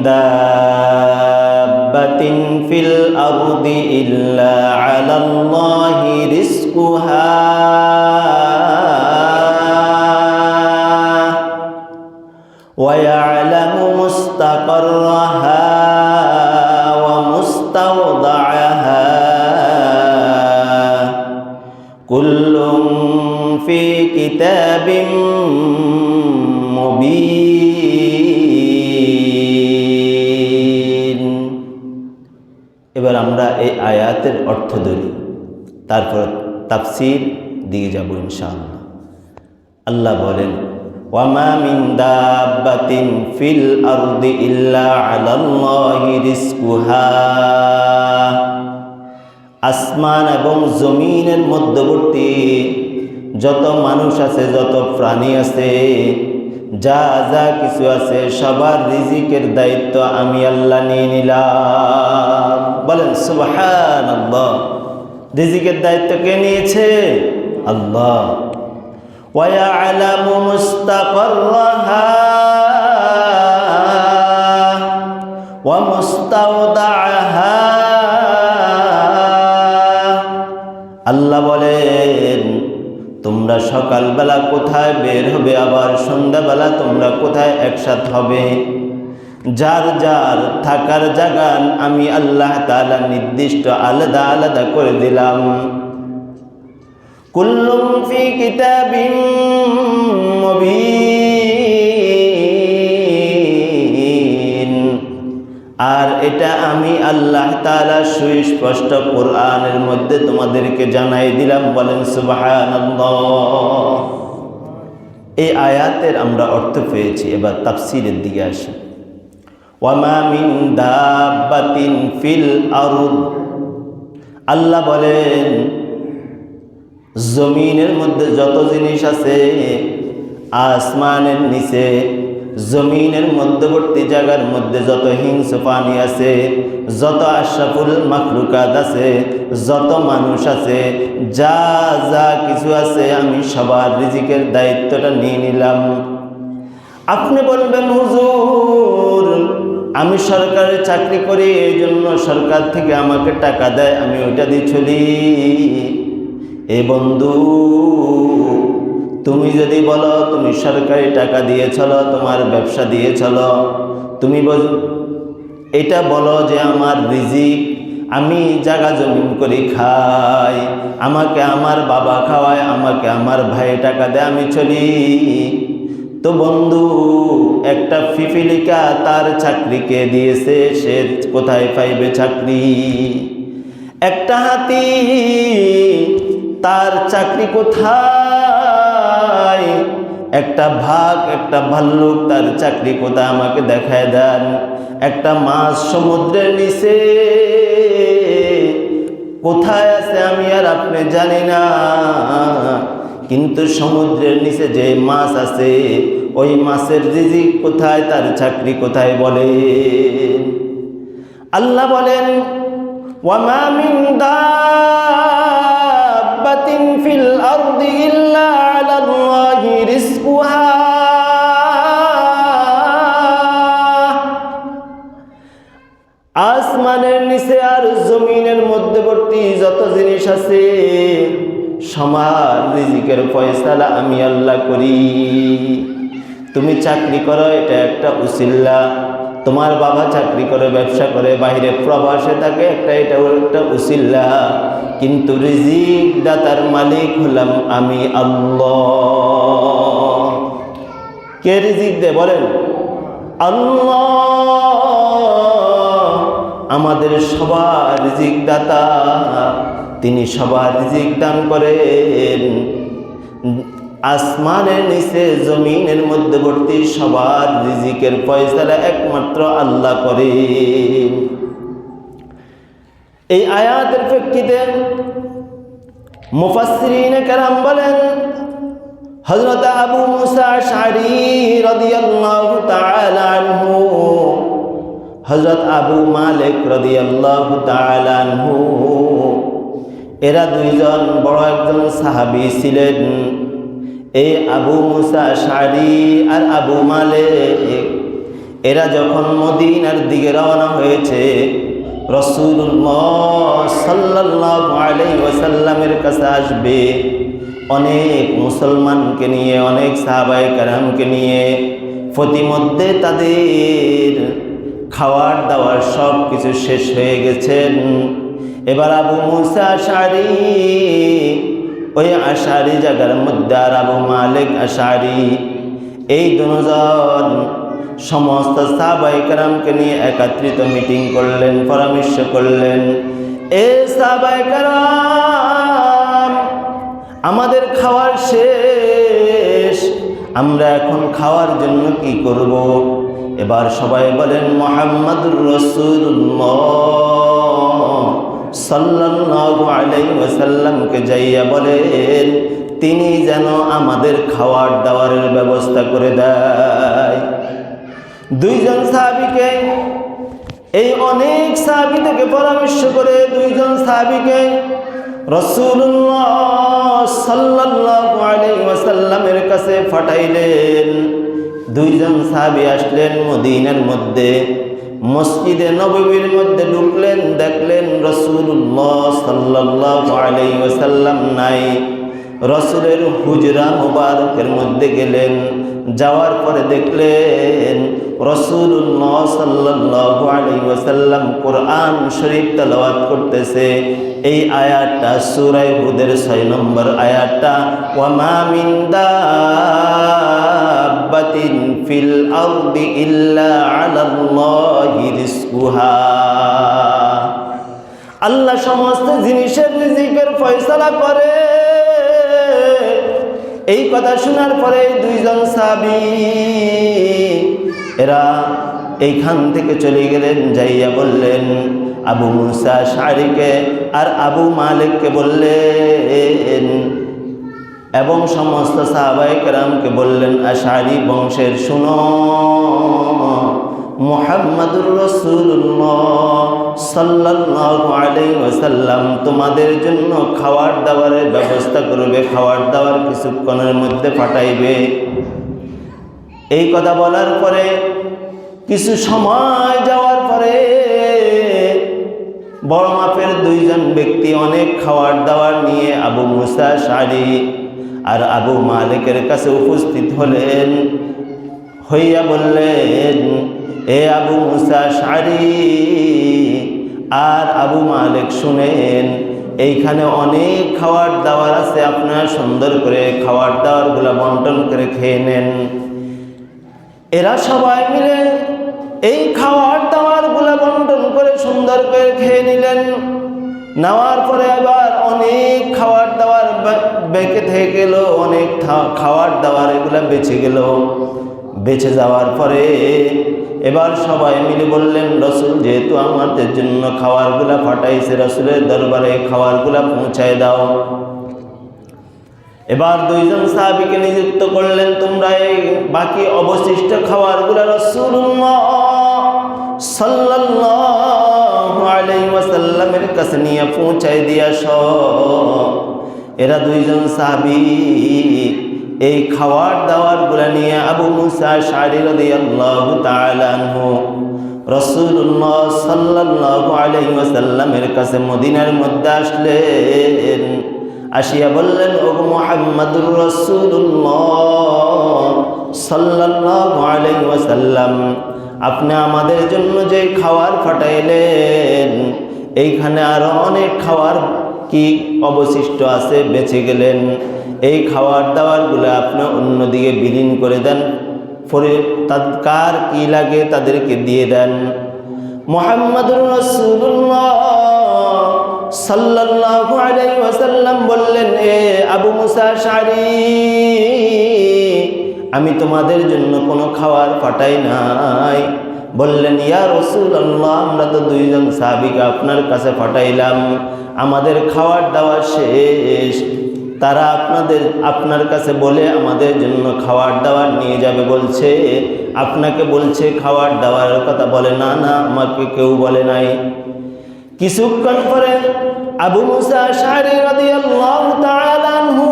দাব্বাতিন feel আরদি ইল্লা আলাল্লাহি রিজকুহা ওয়া ইয়ালামু মুস্তাকাররাহা ওয়া মুস্তাওদাআহা কুল্লুন ফি কিতাবিম মুবিন। এবার আমরা এই আয়াতের অর্থ ধরি, তারপর তাফসীর দিয়ে যাব ইনশাআল্লাহ। আল্লাহ বলেন, ওয়ামা মিন দাব্বাতিন ফিল আরদি ইল্লা আলাল্লাহি রিজকুহা। আসমান এবং জমিনের মধ্যবর্তী যত মানুষ আছে, যত প্রাণী আছে, যা যা কিছু আছে, সবার রিজিকের দায়িত্ব আমি আল্লাহ নিয়ে নিলাম। বলেন সুবহানাল্লাহ। রিজিকের দায়িত্ব কে নিয়েছে? আল্লাহ। ওয়া ইয়ালামু মুস্তাকাররাহা ওয়া মুস্তাওদাআহা। আল্লাহ বলেন, তোমরা সকালবেলা কোথায় বের হবে, আবার সন্ধ্যাবেলা তোমরা কোথায় একসাথে হবে, যার যার থাকার জায়গা আমি আল্লাহ তাআলা নির্দিষ্ট আলাদা আলাদা করে দিলাম। কুল্লুম ফি কিতাবিম মুবিন। আর এটা আমি আল্লাহ তাআলা সুস্পষ্ট কোরআনের মধ্যে তোমাদেরকে জানাই দিলাম। বলেন সুবহানাল্লাহ। এই আয়াতের আমরা অর্থ পেয়েছি, এবার তাফসীরের দিকে আসি। ওয়ামা মিন দাব্বাতিন ফিল আরদ। আল্লাহ বলেন, জমিনের মধ্যে যত জিনিস আছে, আসমানের নিচে জমিনের মধ্যবর্তী জায়গার মধ্যে যত হিংস্র প্রাণী আছে, যত আশরাফুল মাখলুকাত আছে, যত মানুষ আছে, যা যা কিছু আছে, আমি সবার রিজিকের দায়িত্বটা নিয়ে নিলাম। আপনি বলবেন, হুজুর আমি সরকারি চাকরি করি, এই জন্য সরকার থেকে আমাকে টাকা দেয়, আমি ওইটা দিয়ে চলি। এ বন্ধু, তুমি যদি বলো তুমি সরকারি টাকা দিয়ে চলো, তোমার ব্যবসা দিয়ে চলো, তুমি এটা বলো যে আমার রিজিক আমি জায়গা জমিন করে খাই, আমাকে আমার বাবা খাওয়ায়, আমাকে আমার ভাই টাকা দেয়, আমি চলি, তো বন্ধু একটা পিপিলিকা তার চাকরিকে দিয়েছে, সে কোথায় পাইবে চাকরি? একটা হাতি তার চাকরি কোথায়? একটা ভাগ, একটা ভাল্লুক তার চাকরি কোথায় আমাকে দেখায় দেন। একটা মাছ সমুদ্রের নিচে কোথায় আছে আমি আর আপনি জানি না, কিন্তু সমুদ্রের নিচে যে মাছ আছে, ওই মাছের রিজিক কোথায়, তার চাকরি কোথায়? বলেন। আল্লাহ বলেন, ওয়ামা মিন দাব্বাতিন ফিল আরদি ইল্লা আলাল্লাহি রিজকুহা। আসমানের নিচে আর জমিনের মধ্যবর্তী যত জিনিস আছে, সমান রিজিকের ফয়সালা আমি আল্লাহ করি। তুমি চাকরি করো, এটা একটা উসিলা। তোমার বাবা চাকরি করে, ব্যবসা করে, বাইরে প্রবাসে থাকে, এটাও একটা উসিলা। কিন্তু রিজিক দাতার মালিক হলাম আমি আল্লাহ। কে রিজিক দেয় বলেন? আল্লাহ। আমাদের সবার রিজিক দাতা, তিনি সবার রিজিক দান করেন। আসমানের নিচে জমিনের মধ্যবর্তী সবার রিজিকের ফয়সালা একমাত্র আল্লাহ করেন। এই আয়াতের প্রেক্ষিতে মুফাসসিরিনে কেরাম বলেন, হযরত আবু মুসা আশআরী রাদিয়াল্লাহু তাআলা আনহু, হযরত আবু মালিক রাদিয়াল্লাহু তাআলা আনহু, এরা দুইজন বড় একজন সাহাবী ছিলেন। এই আবু মুসা আশআরী আর আবু মালিক, এরা যখন মদিনার দিকে রওনা হয়েছে, রাসূলুল্লাহ সাল্লাল্লাহু আলাইহি ওয়াসাল্লামের কাছে আসবে অনেক মুসলমানকে নিয়ে, অনেক সাহাবায়ে কেরামকে নিয়ে। প্রতিমধ্যে তাদের খাওয়ার দাওয়ার সব কিছু শেষ হয়ে গেছেন। এবার আবু মুসা আশআরী, ওই আশআরী জায়গার মধ্যে আর আবু মালিক আশআরী, এই দুজন সমস্ত সাহাবায়ে কেরামকে নিয়ে একত্রিত মিটিং করলেন, পরামর্শ করলেন। এ সাহাবায়ে কেরাম, আমাদের খাওয়ার শেষ, আমরা এখন খাওয়ার জন্য কি করব? এবার সবাই বলেন মুহাম্মাদুর রাসূলুল্লাহ সাল্লাল্লাহু আলাইহি ওয়াসাল্লামকে যাইয়া বলেন তিনি যেন আমাদের খাওয়ার দাওয়ারের ব্যবস্থা করে দেয়। দুইজন সাহাবীকে, এই অনেক সাহাবী থেকে পরামর্শ করে দুইজন সাহাবীকে রাসূলুল্লাহ সাল্লাল্লাহু আলাইহি ওয়াসাল্লামের কাছে পাঠাইলেন। দুইজন সাহাবী আসলেন মদিনার মধ্যে, মসজিদে নববীর মধ্যে ঢুকলেন, দেখলেন রাসূলুল্লাহ সাল্লাল্লাহু আলাইহি ওয়াসাল্লাম নাই। রাসূলের হুজরা মুবারকের মধ্যে গেলেন, যাওয়ার পরে দেখলেন রাসূলুল্লাহ সাল্লাল্লাহু আলাইহি ওয়াসাল্লাম কোরআন শরীফ তেলাওয়াত করতেছে। এই আয়াতটা সূরা হুদের 6 নম্বর আয়াতটা, ওয়া মা মিন দাব্বাতিন ফিল আরদি ইল্লা আলাল্লাহি রিজকুহা। আল্লাহ সমস্ত জিনিসের রিজিকের ফয়সালা করে। এই কথা শোনার পরে দুইজন সাহাবী এরা এইখান থেকে চলে গেলেন, যাইয়া বললেন আবু মুসা আশআরীকে আর আবু মালিককে বললেন, এবং সমস্ত সাহাবায়ে কেরামকে বললেন, আশআরী বংশের শুনো, মুহাম্মাদুর রাসূলুল্লাহ সাল্লাল্লাহু আলাইহি ওয়াসাল্লাম তোমাদের জন্য খাওয়ার দাওয়ারের ব্যবস্থা করবে, খাওয়ার দাওয়ার কিছুক্ষণের মধ্যে পাঠাইবে। এই কথা বলার পরে কিছু সময় যাওয়ার পরে বড় মাপের দুইজন ব্যক্তি অনেক খাওয়ার দাওয়ার নিয়ে আবু মুসা আশআরী আর আবু মালিকের কাছে উপস্থিত হলেন। হইয়া বললেন, এ আবু মুসা আশআরী আর আবু মালিক, শুনেন এইখানে অনেক খাওয়ার দাওয়ার আছে, আপনারা সুন্দর করে খাওয়ার দাওয়ারগুলো বন্টন করে খেয়ে নেন। এরা সবাই মিলে এই খাওয়ার দাওয়ারগুলো বন্টন করে সুন্দর করে খেয়ে নিলেন। নেওয়ার পরে আবার অনেক খাওয়ার দাওয়ার বেঁকে থেকে গেল, অনেক খাওয়ার দাওয়ার এগুলো বেঁচে গেল। বেঁচে যাওয়ার পরে এবার সবাই মিলে বললেন, রাসূল যেহেতু আমাদের জন্য খাওয়ারগুলা পাঠাইছে, রাসূলের দরবারে খাওয়ারগুলা পৌঁছায় দাও। এবার দুইজন সাহাবীকে নিযুক্ত করলেন, তোমরা এই বাকি অবশিষ্ট খাবারগুলো রাসূলুল্লাহ সাল্লাল্লাহু আলাইহি ওয়াসাল্লামের কাছে নিয়ে পৌঁছায় দিয়ে আসো। এরা দুইজন সাহাবী এই খাওয়ার দাওয়ারগুলো নিয়ে আবু মুসা আশআরী রাদিয়াল্লাহু তাআলা আনহু রাসূলুল্লাহ সাল্লাল্লাহু আলাইহি ওয়াসাল্লামের কাছে মদিনার মধ্যে আসলেন। আসিয়া বললেন, ও মুহাম্মাদুর রাসূলুল্লাহ সাল্লাল্লাহু আলাইহি ওয়াসাল্লাম, আপনি আমাদের জন্য যে খাবার পাঠাইলেন, এইখানে আরো অনেক খাবার কি অবশিষ্ট আছে, বেঁচে গেলেন। এই খাবার দাবারগুলো আপনি অন্যদিকে বিলীন করে দেন, পরে কার কি লাগে তাদেরকে দিয়ে দেন। মুহাম্মাদুর রাসূলুল্লাহ সাল্লাল্লাহু আলাইহি ওয়াসাল্লাম বললেন, এ আবু মুসা আশআরী, আমি তোমাদের জন্য কোনো খাবার পাঠাই নাই। বললেন, ইয়া রাসূলুল্লাহ, আমরা তো দুইজন সাহাবীকে আপনার কাছে পাঠাইলাম, আমাদের খাওয়ার দাওয়া শেষ, তারা আপনার কাছে বলে আমাদের জন্য খাওয়ার দাওয়ার নিয়ে যাবে বলছে, আপনাকে বলছে খাওয়ার দাওয়ার কথা বলে না, না আমাকে কেউ বলে নাই। কিছুক্ষণ পরে আবু মুসা আশআরী রাদিয়াল্লাহু তাআলা আনহু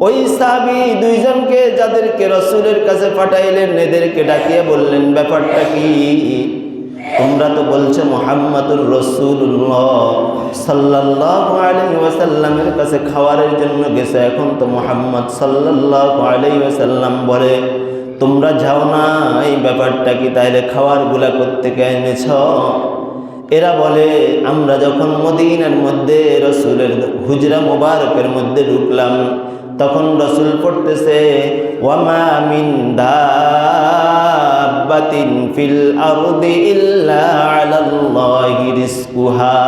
ওই সাহাবী দুইজনকে যাদেরকে রাসূলের কাছে পাঠাইলেন এদেরকে ডাকিয়ে বললেন, ব্যাপারটা কি? তোমরা তো বলছো মুহাম্মাদুর রাসূলুল্লাহ সাল্লাল্লাহু আলাইহি ওয়াসাল্লামের কাছে খাওয়ারের জন্য গেছে, এখন তো মুহাম্মদ সাল্লাল্লাহু আলাইহি ওয়াসাল্লাম বলে তোমরা যাও না, এই ব্যাপারটা কি? তাইলে খাওয়ারগুলা কোত্থেকে এনেছ? এরা বলে, আমরা যখন মদিনার মধ্যে রাসূলের হুজরা মুবারকের মধ্যে ঢুকলাম তখন রাসূল পড়তেছে, ওয়ামা মিন দাব্বাতিন ফিল আরদি ইল্লা আলাল্লাহি রিজকুহা।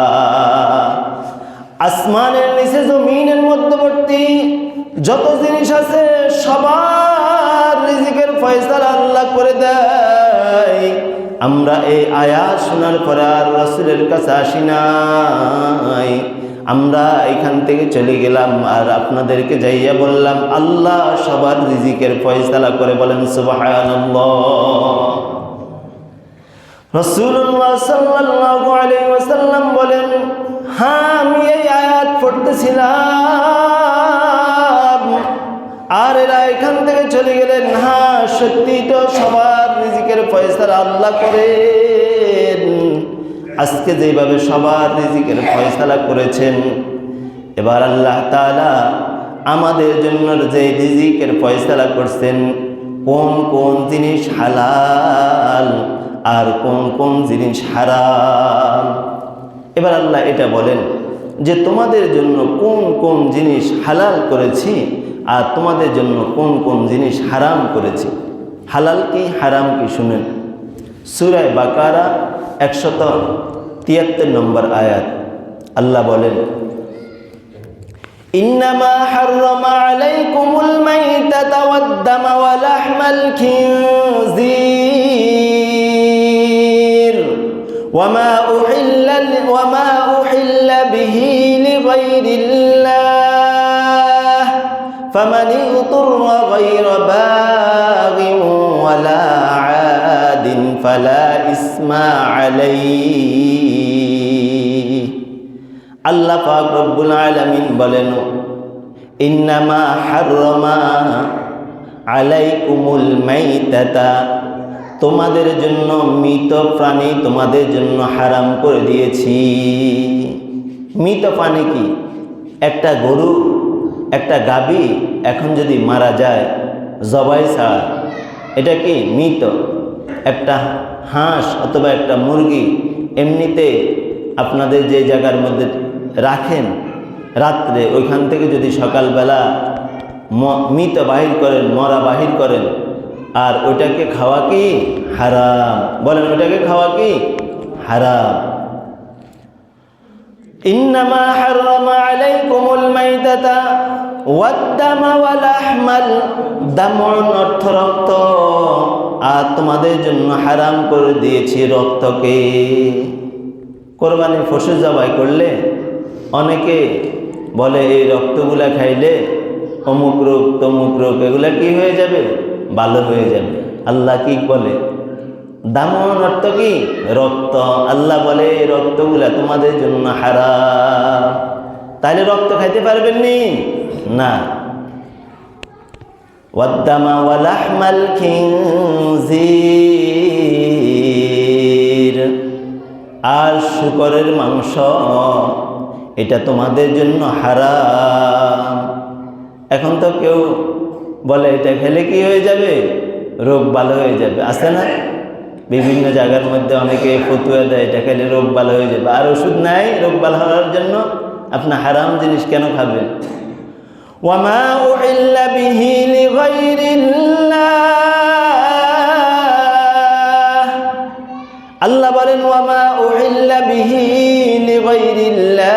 আসমানের নিচে জমিনের মধ্যবর্তী যত জিনিস আছে সবার রিজিকের ফয়সালা আল্লাহ করে দেয়। আমরা এই আয়াত শোনার পরে আর রাসূলের কাছে আসি নাই, আমরা এখান থেকে চলে গেলাম আর আপনাদেরকে যাইয়া বললাম আল্লাহ সবার রিজিকের ফয়সালা করে। বলেন সুবহানাল্লাহ। রাসূলুল্লাহ সাল্লাল্লাহু আলাইহি ওয়াসাল্লাম বলেন, হ্যাঁ আমি এই আয়াত পড়তেছিলাম আর এরা এখান থেকে চলে গেলেন। হ্যাঁ সত্যি তো সবার রিজিকের ফয়সালা আল্লাহ করেন। আজকে যেভাবে সবার রিজিকের ফয়সালা করেছেন, এবার আল্লাহ তাআলা আমাদের জন্য যে রিজিকের ফয়সালা করছেন, কোন কোন জিনিস হালাল আর কোন কোন জিনিস হারাম, এবার আল্লাহ এটা বলেন যে তোমাদের জন্য কোন কোন জিনিস হালাল করেছি আর তোমাদের জন্য কোন কোন জিনিস হারাম করেছি। হালাল কি হারাম কি শুনেন। সূরা বাকারা 173 নম্বর আয়াত আল্লাহ বলেন, ইন্নামা হাররামা আলাইকুমুল মাইতাতা ওয়াদ-দামা ওয়া লাহমাল খিনজির ওয়ামা উহিল্লা বিহি লিগাইরিল্লাহ ফামান ইগতুররা গায়রা বাগিন ওয়ালা আদিন ফালা ইসমা আলাইহি। আল্লাহ পাক রব্বুল আলামিন বলেন, ইন্নামা হাররামা আলাইকুমুল মাইতাতা, তোমাদের জন্য মৃত প্রাণী তোমাদের জন্য হারাম করে দিয়েছি। মৃত প্রাণী কি? একটা গরু, একটা গাভী এখন যদি মারা যায় জবাই ছাড়া, এটা কি মৃত? একটা হাঁস অথবা একটা মুরগি এমনিতে আপনাদের যে জায়গার মধ্যে রাখেন রাত্রে, ওইখান থেকে যদি সকালবেলা মৃত বাহির করেন, মরা বাহির করেন, আর ওইটাকে খাওয়া কি হারাম? বলেন ওইটাকে খাওয়া কি হারাম? ইন্নামা হাররামা আলাইকুমুল মাইতাতা ওয়াদ-দামা ওয়া লাহমাল, দামুন অর্থ রক্ত, আর তোমাদের জন্য হারাম করে দিয়েছি রক্তকে। কোরবানির পশু জবাই করলে অনেকে বলে এই রক্তগুলা খাইলে অমুক রোগ তমুক রোগ এগুলা কি হয়ে যাবে? ভালো হয়ে যাবে। আল্লাহ কি বলে? দামন অর্থ কি? রক্ত। আল্লাহ বলে এই রক্তগুলা তোমাদের জন্য হারাম। তাহলে রক্ত খাইতে পারবেন নি? না। ওয়াদ-দামা ওয়া লাহমাল খিনজির, আর শূকরের মাংস, এটা তোমাদের জন্য হারাম। এখন তো কেউ বলে এটা খেলে কি হয়ে যাবে? রোগ ভালো হয়ে যাবে। আছে না বিভিন্ন জায়গার মধ্যে অনেকে ফতুয়া দেয় এটা খেলে রোগ ভালো হয়ে যাবে, আর ওষুধ নাই রোগ ভালো হওয়ার জন্য। আপনি হারাম জিনিস কেন খাবেন? ওয়ামা উহিল্লা বিহি লিগাইরিল্লাহ, আল্লাহ বলেন ওয়ামা উহিল্লা বিহি লিগাইরিল্লাহ,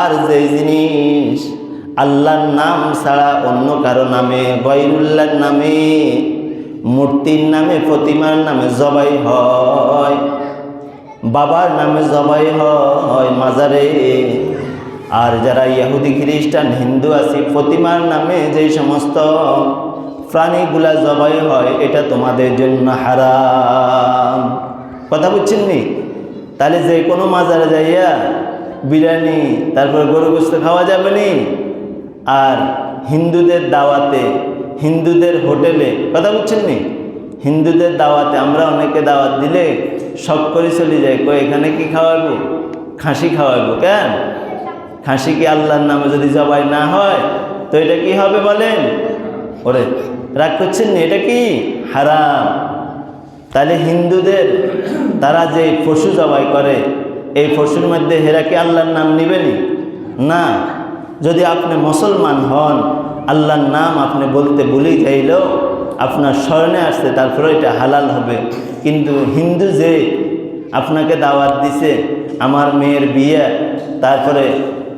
আর যে জিনিস আল্লাহর নাম ছাড়া অন্য কারো নামে, গায়রুল্লাহর নামে, মূর্তির নামে, প্রতিমার নামে জবাই হয়, বাবার নামে জবাই হয় মাজারে, আর যারা ইহুদি খ্রিস্টান হিন্দু আছে প্রতিমার নামে যে সমস্ত প্রাণীগুলা জবাই হয়, এটা তোমাদের জন্য হারাম। কথা বুঝছেন নি? তাহলে যে কোনো মাজারে যাইয়া বিরিয়ানি, তারপর গরু গোশত খাওয়া যাবে নি। আর হিন্দুদের দাওয়াতে, হিন্দুদের হোটেলে, কথা বুঝছেন নি, হিন্দুদের দাওয়াতে আমরা অনেকে দাওয়াত দিলে শখ করে চলে যাই, কই এখানে কি খাওয়াবো? খাসি খাওয়াবো। কেন? খাসি কি আল্লাহর নামে যদি জবাই না হয় তো এটা কি হবে বলেন? ওরে রাগ করছেন নি, এটা কি হারাম। তাহলে হিন্দুদের তারা যে পশু জবাই করে, এই পশুর মধ্যে হেরা কি আল্লাহর নাম নিবেনি? না। যদি আপনি মুসলমান হন, আল্লাহর নাম আপনি বলতে ভুলেই যাইলেও আপনার স্মরণে আসছে, তারপরে এটা হালাল হবে। কিন্তু হিন্দু যে আপনাকে দাওয়াত দিছে, আমার মেয়ের বিয়ে, তারপরে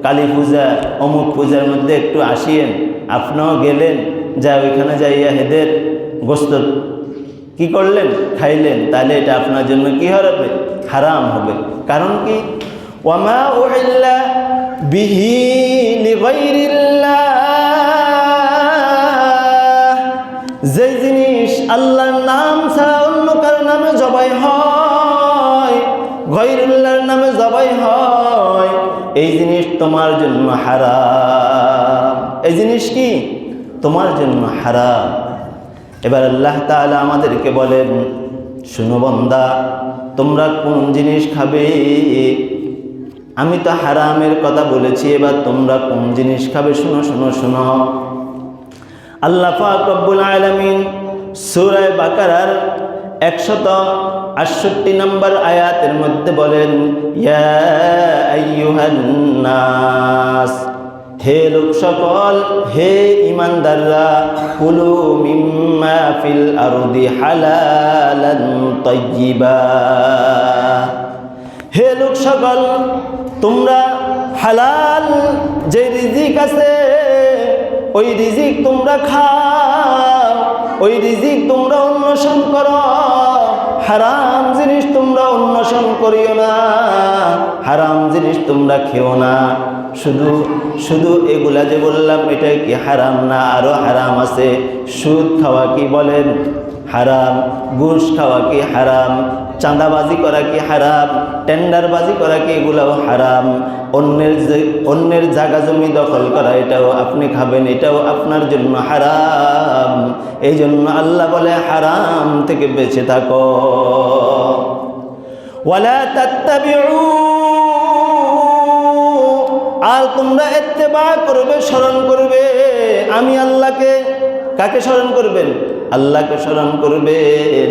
কালী পূজা, অমুক পূজার মধ্যে একটু আসিয়েন, আপনিও গেলেন, যা ওইখানে যাইয়া হেদের গোস্ত কি করলেন? খাইলেন, তাহলে এটা আপনার জন্য কি হবে? হারাম হবে। কারণ কি? ওয়ামা উহিল্লা বিহি লিগাইরিল্লাহ, যে জিনিস আল্লাহর নাম ছাড়া অন্য কারো নামে জবাই হয়, গায়রুল্লাহর নামে জবাই হয়, এই জিনিস তোমার জন্য হারাম। এই জিনিস কি? তোমার জন্য হারাম। এবার আল্লাহ তাআলা আমাদেরকে বলেন, শুনো বান্দা, তোমরা কোন জিনিস খাবে? আমি তো হারামের কথা বলেছি, এবার তোমরা কোন জিনিস খাবে? শুনো শুনো শুনো। আল্লাহ পাক রব্বুল আলামিন সূরা বাকারার 168 নম্বর আয়াতের মধ্যে বলেন, ইয়া আইয়ুহান নাস, হে লোক সকল, হে ঈমানদাররা, কুলু মিম্মা ফিল আরদি হালালান তাইয়্যিবা, হে লোক সকল, তোমরা হালাল যে রিজিক আছে ওই রিজিক তোমরা খাও, ওই রিজিক তোমরা অন্বেষণ করো। হারাম জিনিস তোমরা অন্বেষণ করিও না, হারাম জিনিস তোমরা খেও না। শুধু শুধু এগুলা যে বললাম এটা কি হারাম না? আরো হারাম আছে। সুদ খাওয়া কি বলেন? হারাম। ঘুষ খাওয়া কি হারাম? চাঁদাবাজি করা কি হারাম? টেন্ডারবাজি করা কি এগুলাও হারাম। অন্যের জায়গা জমি দখল করা এটাও আপনি খাবেন, এটাও আপনার জন্য হারাম। এই জন্য আল্লাহ বলে হারাম থেকে বেঁচে থাকো। ওয়ালা তাত্তাবিউ, আর তোমরা ইত্তেবা করবে, স্মরণ করবে আমি আল্লাহকে। কাকে স্মরণ করবেন? আল্লাহকে স্মরণ করবেন।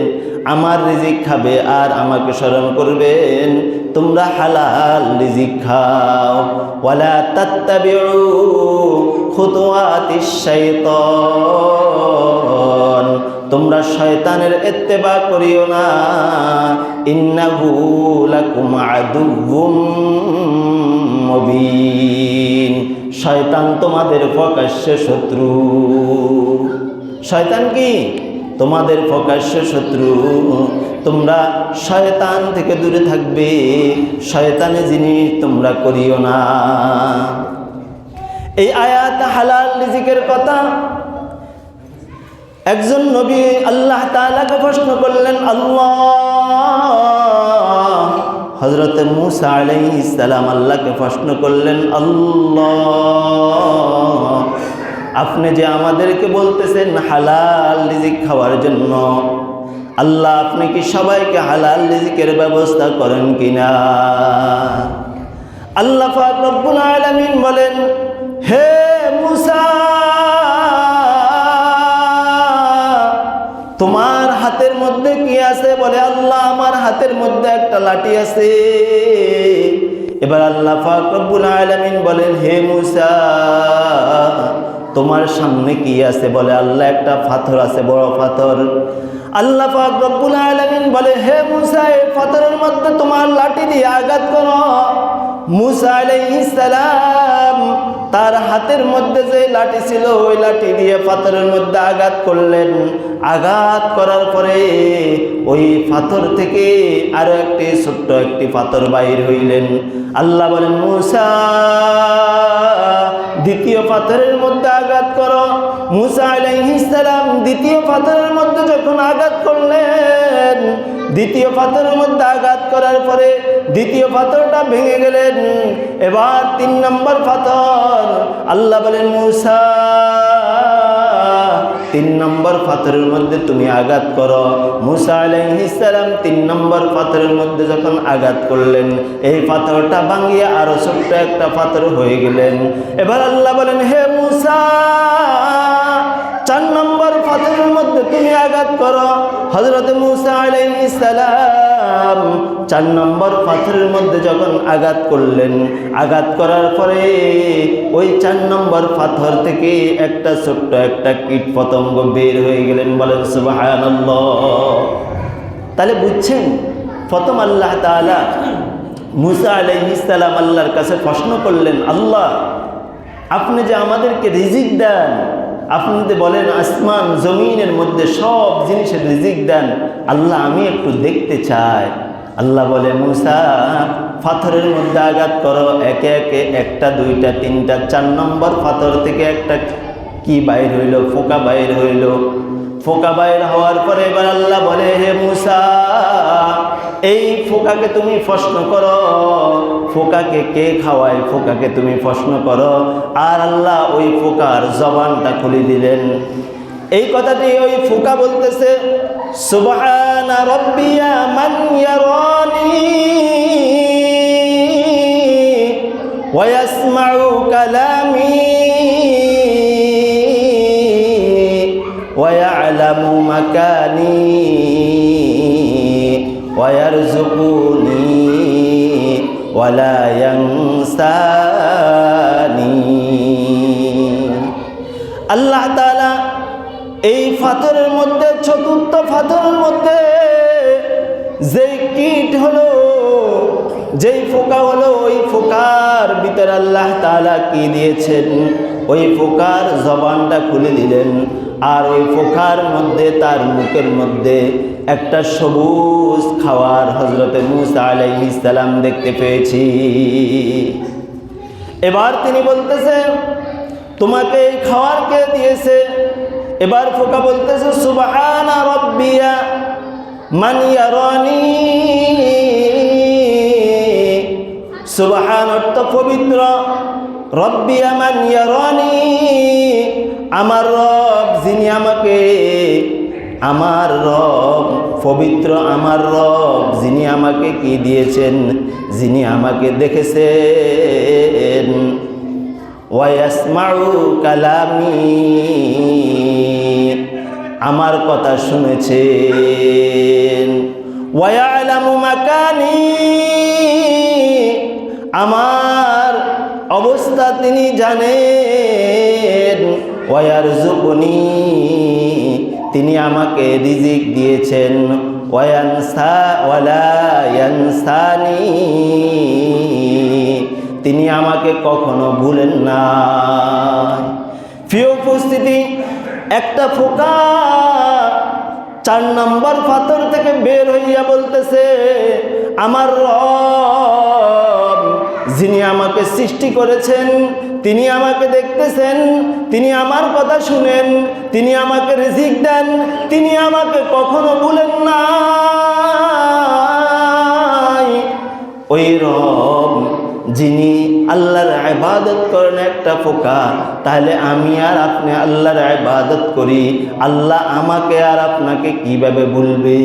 আমার রিজিক খাবে আর আমাকে স্মরণ করবেন। তোমরা হালাল রিজিক খাও। ওয়ালা তাত্তাবিউ খুতুওয়াতিশ শাইতান, তোমরা শয়তানের ইত্তেবা করিও না। ইন্নাহু লাকুম আদুউম মুবিন, শয়তান তোমাদের প্রকাশ্য শত্রু। শয়তান কি? তোমাদের প্রকাশ্য শত্রু। তোমরা শয়তান থেকে দূরে থাকবে, শয়তানি জিনিস তোমরা করিও না। এই আয়াত হালাল রিজিকের কথা একজন নবী আল্লাহ তাআলাকে প্রশ্ন করলেন। আল্লাহ, হযরত মূসা আলাইহিস সালাম আল্লাহকে প্রশ্ন করলেন, আল্লাহ, আপনি যে আমাদেরকে বলতেছেন হালাল রিজিক খাওয়ার জন্য, আল্লাহ আপনি কি সবাইকে হালাল রিজিকের ব্যবস্থা করেন কিনা? আল্লাহ পাক রব্বুল আলামিন বলেন, হে মূসা, তোমার হাতের মধ্যে কি আছে? বলে, আল্লাহ আমার হাতের মধ্যে একটা লাঠি আছে। এবার আল্লাহ পাক রব্বুল আলামিন বলেন, হে মূসা, তোমার সামনে কি আছে? বলে, আল্লাহ একটা পাথর আছে, বড় পাথর। আল্লাহ পাক রব্বুল আলামিন বলে, হে মূসা, এই পাথরের মধ্যে তোমার লাঠি দিয়ে আঘাত করো। মূসা আলাইহিস সালাম তার হাতের মধ্যে যে লাঠি ছিল ওই লাঠি দিয়ে পাথরের মধ্যে আঘাত করলেন। আঘাত করার পরে ওই পাথর থেকে আরো একটি ছোট্ট একটি পাথর বাইর হইলেন। আল্লাহ বলেন, মূসা, দ্বিতীয় পাথরের মধ্যে আঘাত করো। মূসা আলাইহিস সালাম দ্বিতীয় পাথরের মধ্যে যখন আঘাত করলেন, দ্বিতীয় পাথরের মধ্যে আঘাত করার পরে দ্বিতীয় পাথরটা ভেঙে গেলেন। এবার 3 নম্বর পাথর। আল্লাহ বলেন মূসা 3 নম্বর পাথরের মধ্যে তুমি আঘাত করো। মূসা আলাইহিস সালাম 3 নম্বর পাথরের মধ্যে যখন আঘাত করলেন, এই পাথরটা ভাঙিয়ে আরো ছোট্ট একটা পাথর হয়ে গেলেন। এবার আল্লাহ বলেন হে মূসা 4 নম্বর পাথরের মধ্যে তুমি আঘাত করো। হযরত মূসা আলাইহিস সালাম 4 নম্বর পাথরের মধ্যে যখন আঘাত করলেন, আঘাত করার পরে ওই 4 নম্বর পাথর থেকে একটা ছোট্ট একটা কীট পতঙ্গ বের হয়ে গেলেন। বলেন সুবহানাল্লাহ। তাহলে বুঝছেন, প্রথম আল্লাহ তাআলা মূসা আলাইহিস সালাম আল্লাহর কাছে প্রশ্ন করলেন, আল্লাহ আপনি যে আমাদেরকে রিজিক দেন, আপনি যে বলেন আসমান জমিনের মধ্যে সব জিনিসের রিজিক দেন, আল্লাহ আমি একটু দেখতে চাই। আল্লাহ বলে মূসা পাথরের মধ্যে আঘাত করো, একে একে 1টা 2টা 3টা 4 নম্বর পাথর থেকে একটা কি বাইর হইল, ফোঁকা বাইর হইল। ফোঁকা বাইর হওয়ার পরে এবার আল্লাহ বলে হে মূসা এই ফোঁকাকে তুমি প্রশ্ন করো, ফোঁকাকে কে খাওয়ায়, ফোঁকাকে তুমি প্রশ্ন করো। আর আল্লাহ ওই ফোঁকার জবানটা খুলে দিলেন। এই কথাটি ওই ফোঁকা বলতেছে সুবহানা রাব্বিয়া মান ইয়ারানি ওয়া ইয়াসমাউ কালামি ওয়া ইয়ালামু মাকানি ওয়া ইয়ারযুকুনি ওয়া লা ইয়ানসানি। আল্লাহ তাআলা এই পাথরের মধ্যে, চতুর্থ পাথরের মধ্যে যেই কীট হলো, যেই ফোঁকা হলো, ওই ফোঁকার ভিতরে আল্লাহ তাআলা কি দিয়েছেন, ওই ফোঁকার জবানটা খুলে দিলেন। আর ওই ফোঁকার মধ্যে, তার মুখের মধ্যে একটা সবুজ খাওয়ার হযরতে মূসা আলাইহিস সালাম দেখতে পেয়েছি। এবার তিনি বলতেছেন তোমাকে এই খাওয়ার কে দিয়েছে? এবার ফোঁকা বলতেছে সুবহানা রাব্বিয়া মান ইয়ারানি। সুবহান অর্থ পবিত্র, রাব্বিয়া মান ইয়ারানি আমার রব যিনি আমাকে, আমার রব পবিত্র, আমার রব যিনি আমাকে কি দিয়েছেন, যিনি আমাকে দেখেছেন। ওয়া ইয়াসমাউ কালামি আমার কথা শুনেছেন। ওয়া ইয়ালামু মাকানি আমার অবস্থা তিনি জানেন। ওয়া ইয়ারযুকুনি তিনি আমাকে রিজিক দিয়েছেন। ওয়া লা ইয়ানসানি তিনি আমাকে কখনো ভুলেন না। প্রিয় উপস্থিতি, একটা ফোঁকা 4 নম্বর পাথর থেকে বের হইয়া বলতেছে আমার রব যিনি আমাকে সৃষ্টি করেছেন, তিনি আমাকে দেখতেছেন, তিনি আমার কথা শুনেন, তিনি আমাকে রিজিক দেন, তিনি আমাকে কখনো ভুলেন না। ওই রব যিনি আল্লাহর ইবাদত করেন একটা ফোঁকা, তাহলে আমি আর আপনি আল্লাহর ইবাদত করি, আল্লাহ আমাকে আর আপনাকে কিভাবে ভুলবে?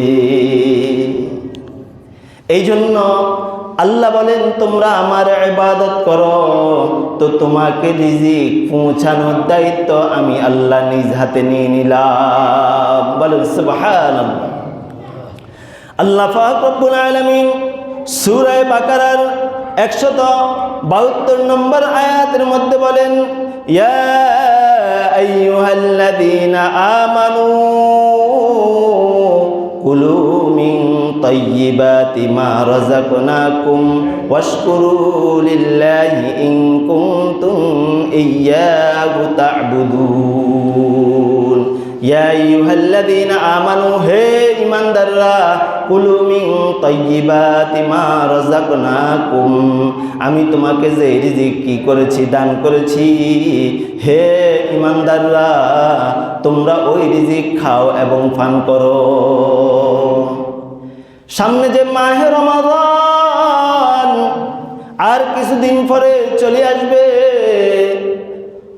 এই জন্য আল্লাহ বলেন তোমরা আমার ইবাদত করো, তো তোমাকে রিজিক পৌঁছানোর দায়িত্ব আমি আল্লাহ নিজ হাতে নিয়ে নিলাম। বলেন সুবহানাল্লাহ। আল্লাহ পাক রব্বুল আলামিন সূরা বাকারার 172 নম্বর আয়াতের মধ্যে বলেন ইয়া আইয়ুহাল্লাযীনা আমানু কুলু মিন তাইয়্যিবাতি মা রাযাকনাকুম ওয়াশকুরু লিল্লাহি ইন কুনতুম ইয়্যাহু তা'বুদুন। ইয়া আইয়ুহাল্লাযীনা আমানু হে ঈমানদাররা, কুলু মিন তাইয়্যিবাতি মা রাযাকনাকুম আমি তোমাকে যে রিজিক কি করেছি, দান করেছি, হে ঈমানদাররা তোমরা ওই রিজিক খাও এবং পান করো। সামনে যে মাহে রমাদান, আর কিছুদিন পরে চলে আসবে।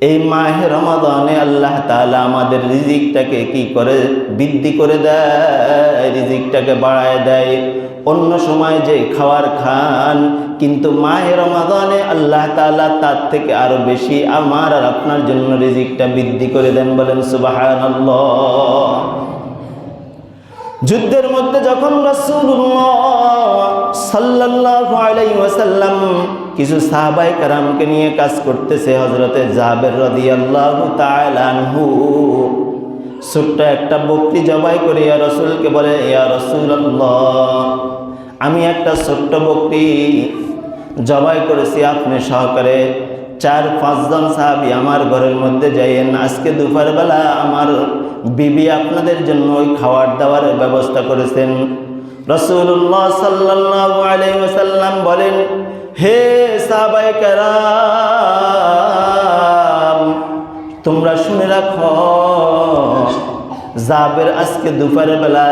এই মাহে রমাদানে আল্লাহ তাআলা আমাদের রিজিকটাকে কি করে বৃদ্ধি করে দেয়, রিজিকটাকে বাড়ায় দেয়। অন্য সময় যে খাবার খান, কিন্তু মাহে রমাদানে আল্লাহ তাআলা তার থেকে আরো বেশি আমার আর আপনার জন্য রিজিকটা বৃদ্ধি করে দেন। বলেন সুবহানাল্লাহ। যুদ্ধের মধ্যে যখন রাসূলুল্লাহ সাল্লাল্লাহু আলাইহি ওয়াসাল্লাম কিছু সাহাবায়ে কেরামকে নিয়ে কাজ করতেছে, হযরতে জাবের রাদিয়াল্লাহু তাআলা আনহু ছোট্ট একটা বকরি জবাই করে ইয়া রাসূলকে বলে, ইয়া রাসূলুল্লাহ, আমি একটা ছোট্ট বকরি জবাই করেছি, আপনি সহকারে 4-5 জন সাহাবী আমার ঘরের মধ্যে যাইয়েন। আজকে দুপুরবেলা আমার বিবি আপনাদের জন্য ওই খাবার দাবার ব্যবস্থা করেছেন। রাসূলুল্লাহ সাল্লাল্লাহু আলাইহি ওয়াসাল্লাম বলেন, হে সাহাবায়ে কেরাম, তোমরা শুনে রাখো, জাবের আজকে দুপুরের বেলা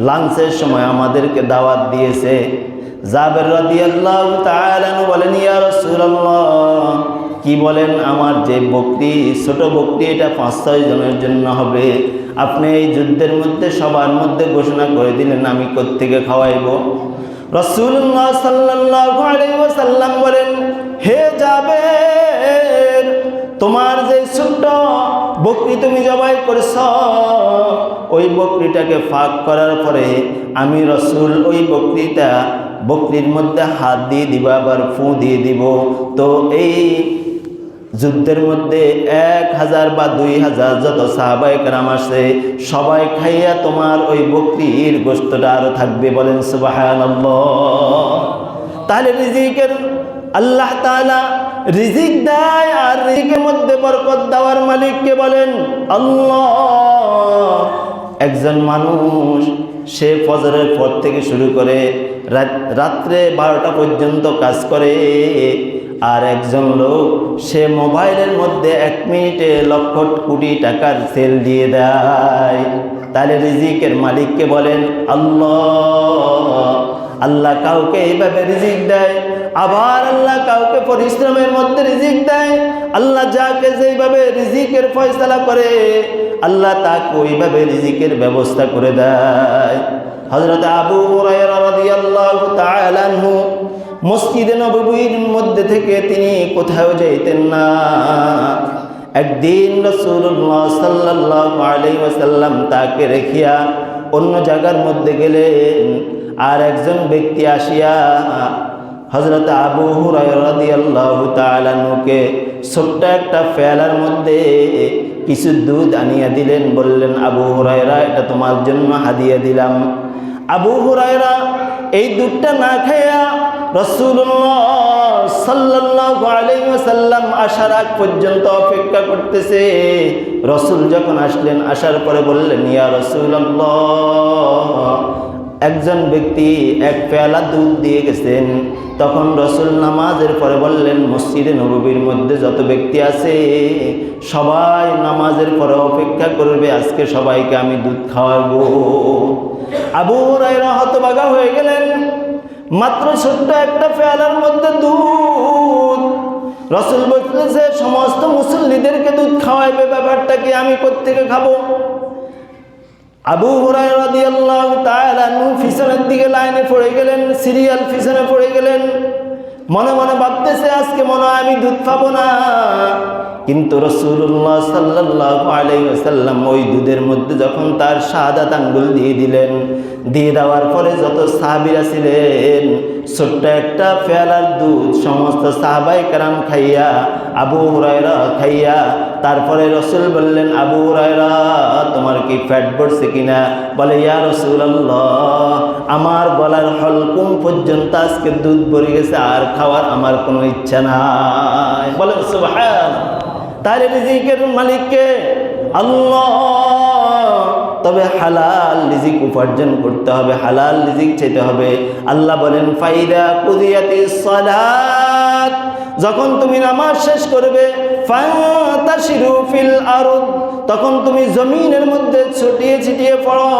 লাঞ্চের সময় আমাদেরকে দাওয়াত দিয়েছে। জাবের রাদিয়াল্লাহু তাআলা আনহু বলেন, ইয়া রাসূলুল্লাহ, কি বলেন? আমার যে বকরি, ছোট বকরি, এটা 5-6 জনের জন্য হবে। আপনি এই যুদ্ধের মধ্যে সবার মধ্যে ঘোষণা করে দিলেন, আমি কোত্থেকে খাওয়াইব? রাসূলুল্লাহ সাল্লাল্লাহু আলাইহি ওয়াসাল্লাম বলেন, হে জাবের, তোমার যে ছোট্ট বকরি তুমি জবাই করেছ, ওই বকরিটাকে ফাঁক করার পরে আমি রাসূল ওই বকরির মধ্যে হাত দিয়ে দিব, আবার ফু দিয়ে দিব। তো এই যুদ্ধের মধ্যে 1000 বা 2000 যত সাহাবায়ে কেরাম আছে, সবাই খাইয়া তোমার ওই বকরির গোশতটা আরো থাকবে। বলেন সুবহানাল্লাহ। তাহলে রিজিকের আল্লাহ তাআলা রিজিক দেয়, আর রিজিকের মধ্যে বরকত দেওয়ার মালিককে বলেন আল্লাহ। একজন মানুষ সে ফজরের পর থেকে শুরু করে রাত্রে 12টা পর্যন্ত কাজ করে, আর একজন লোক সে মোবাইলের মধ্যে 1 মিনিটে লক্ষ কোটি টাকার সেল দিয়ে দেয়। তাহলে রিজিকের মালিককে বলেন আল্লাহ। আল্লাহ কাউকে এইভাবে রিজিক দেয়, আবার আল্লাহ কাউকে পরিশ্রমের মধ্যে রিজিক দেয়। আল্লাহ যাকে যেইভাবে রিজিকের ফয়সালা করে, আল্লাহ তাকে ওইভাবে রিজিকের ব্যবস্থা করে দেয়। হযরত আবু হুরায়রা রাদিয়াল্লাহু তাআলা আনহু মসজিদে নববীর মধ্যে থেকে তিনি কোথাও যাইতেন না। একদিন রাসূলুল্লাহ সাল্লাল্লাহু আলাইহি ওয়াসাল্লাম তাকে রেখিয়া অন্য জায়গার মধ্যে গেলেন, আর একজন ব্যক্তি আসিয়া হযরত আবু হুরায়রা রাদিয়াল্লাহু তাআলা আনহুকে ছোট্ট একটা পেয়ালার মধ্যে কিছু দুধ আনিয়া দিলেন। বললেন, আবু হুরায়রা, এটা তোমার জন্য হাদিয়া দিলাম। আবু হুরায়রা এই দুধটা না খাইয়া রাসূলুল্লাহ সাল্লাল্লাহু আলাইহি ওয়াসাল্লাম আসার আগ পর্যন্ত অপেক্ষা করতেছে। রাসূল যখন আসলেন, আসার পরে বললেন, ইয়া রাসূলুল্লাহ, একজন ব্যক্তি 1 পেয়ালা দুধ দিয়ে গেছেন। তখন রাসূল নামাজের পরে বললেন, মসজিদে নববীর মধ্যে যত ব্যক্তি আছে সবাই নামাজের পরে অপেক্ষা করবে, আজকে সবাইকে আমি দুধ খাওয়াবো। আবু হুরায়রা হতবাগা হয়ে গেলেন, মাত্র ছোট্ট একটা পেয়ালার মধ্যে দুধ। রাসূল বলতেছে সমস্ত মুসল্লিদেরকে দুধ খাওয়াইবে, ব্যাপারটা কি? আমি কোত্থেকে খাবো? আবু হুরায়রা রাদিয়াল্লাহু তাআলা আনহু পিছনের দিকে লাইনে পড়ে গেলেন, সিরিয়াল পিছনে পড়ে গেলেন। মনে মনে ভাবতেছে, আজকে মনে হয় আমি দুধ পাবো না। কিন্তু রাসূলুল্লাহ সাল্লাল্লাহু আলাইহি ওয়াসাল্লাম ওই দুধের মধ্যে যখন তার শাহাদাত আঙ্গুল দিয়ে দিলেন, দিয়ে দেওয়ার পরে যত সাহাবীরা ছিলেন, ছোট্ট একটা পেয়ালার দুধ সমস্ত সাহাবায়ে কেরাম খাইয়া, আবু হুরায়রা খাইয়া, তারপরে রাসূল বললেন, আবু হুরায়রা, তোমার কি পেট ভরছে কিনা? বলে, ইয়া রাসূলুল্লাহ, আমার গলার হলকুম পর্যন্ত আজকে দুধ ভরে গেছে, আর খাওয়ার আমার কোনো ইচ্ছা নাই। বলেন সুবহানাল্লাহ। তাহলে রিজিকের মালিককে আল্লাহ। তবে হালাল রিজিক উপার্জন করতে হবে, হালাল রিজিক চাইতে হবে। আল্লাহ বলেন, ফাইদা কুদিয়াতিস সালাত, যখন তুমি নামাজ শেষ করবে, ফান্তাশিরু ফিল আরদ, তখন তুমি জমিনের মধ্যে ছড়িয়ে ছিটিয়ে পড়ো।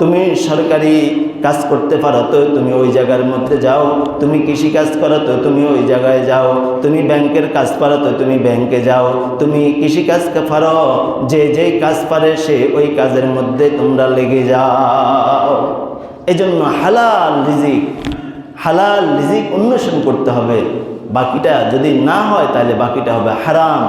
তুমি সরকারি কাজ করতে পারো তো তুমি ওই জায়গার মধ্যে যাও, তুমি কৃষি কাজ করো তো তুমি ওই জায়গায় যাও, তুমি ব্যাংকের কাজ পারো তো তুমি ব্যাংকে যাও, তুমি কৃষি কাজ পারো, যে যেই কাজ পারে সে ওই কাজের মধ্যে তোমরা লেগে যাও। এজন্য হালাল রিজিক অন্বেষণ করতে হবে। বাকিটা যদি না হয় তাহলে বাকিটা হবে হারাম।